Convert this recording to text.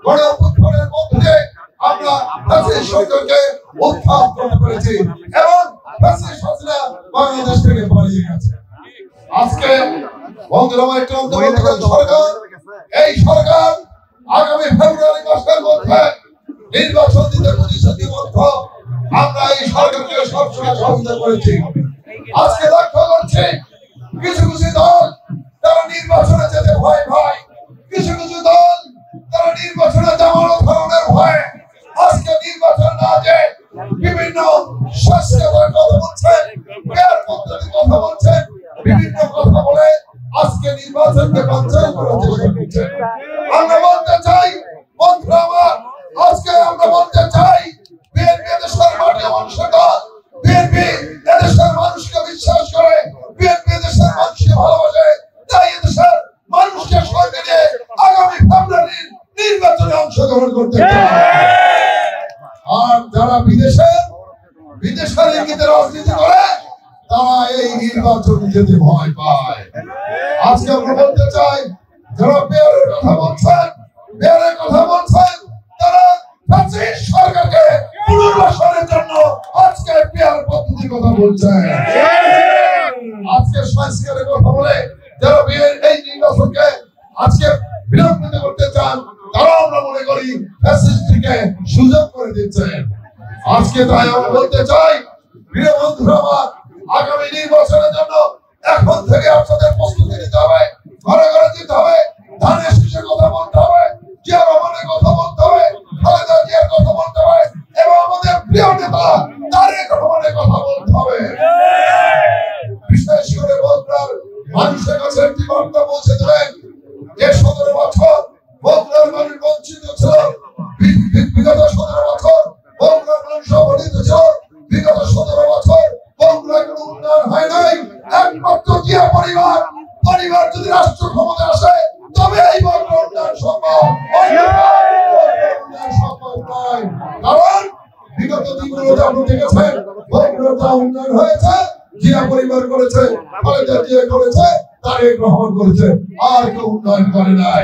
গণঅভ্যুত্থানের মধ্যে আমরা ফ্যাসিস্ট সরকারকে উৎখাত করতে পেরেছি এবং ফ্যাসিস্ট হাসিনা বাংলাদেশ থেকে পালিয়ে গেছে। আজকে বন্ধুরা একটা অন্তর্বর্তীকালীন সরকার, এই সরকার আগামী ফেব্রুয়ারি মাসের মধ্যে নির্বাচন দিতে প্রতিশ্রুতিবদ্ধ। আমরা এই সরকারকে সবসময় সহযোগিতা করেছি। আজকে লক্ষ্য করছি কিছু কিছু দল তারা নির্বাচনে যেতে ভয় পায়, কিছু কিছু দল তারা নির্বাচনে যাওয়ার ধরনের ভয় আজকে নির্বাচন না যে বিভিন্ন স্বাস্থ্যকর কথা বলছেন, পেয়ার পদ্ধতির কথা বলছেন, বিভিন্ন কথা বলে আজকে নির্বাচনকে বানচাল করার চেষ্টা করছেন। আমরা বলতে চাই বন্ধুরা আমার, আজকে আমরা বলতে চাই বিএনপি দেশের মাটি অংশগ্রহণ, বিএনপি দেশের মানুষকে বিশ্বাস করে, বিএনপি দেশের মানুষকে ভালোবাসে, তাই দেশের মানুষকে সঙ্গে নিয়ে আগামী ফেব্রুয়ারির নির্বাচনে অংশগ্রহণ করতে চায়। আর যারা বিদেশের ইঙ্গিতে রাজনীতি করে তারা এই নির্বাচন যেতে ভয় পায়। আজকে আমরা বলতে চাই যারা পেয়ারের কথা বলছেন তারা ফ্যাসিস্ট সরকারকে পুনর্বাসনের জন্য আজকে পেয়ার পদ্ধতির কথা বলছেন। আজকে সংস্কারের কথা বলে যারা এই নির্বাচনকে আজকে বিলম্বিত করতে চান তারা আমরা মনে করি ফ্যাসিস্টকে সুযোগ করে দিচ্ছেন। আজকে তাই আমরা বলতে চাই প্রিয় বন্ধুরা আমার, আগামী নির্বাচনের জন্য এখন থেকে আপনাদের প্রস্তুতি নিতে হবে, ঘরে ঘরে যেতে হবে, ধানের শীষের কথা বলতে হবে, জিয়া রহমানের কথা বলতে হবে, খালেদা জিয়ার কথা বলতে হবে এবং আমাদের প্রিয় নেতা তারেক রহমানের কথা বলতে হবে। বিশেষ করে বগুড়ার মানুষের কাছে একটি বার্তা পৌঁছে দেবেন যে 17 বছর বগুড়ার মানুষ বঞ্চিত ছিল, বিগত 17 বছর বগুড়ার মানুষ অবহেলিত ছিল, বিগত 17 বছর বগুড়ার কোনো উন্নয়ন হয় নাই। একমাত্র জিয়া পরিবার যদি রাষ্ট্র ক্ষমতায় আসে তবে এই বগুড়ার উন্নয়ন সম্ভব। কারণ বিগত দিনগুলোতে আপনি দেখেছেন বগুড়ার যা উন্নয়ন হয়েছে জিয়া পরিবার করেছে, খালেদা জিয়া করেছে, তারেক রহমান করেছে, আর কেউ উন্নয়ন করে নাই।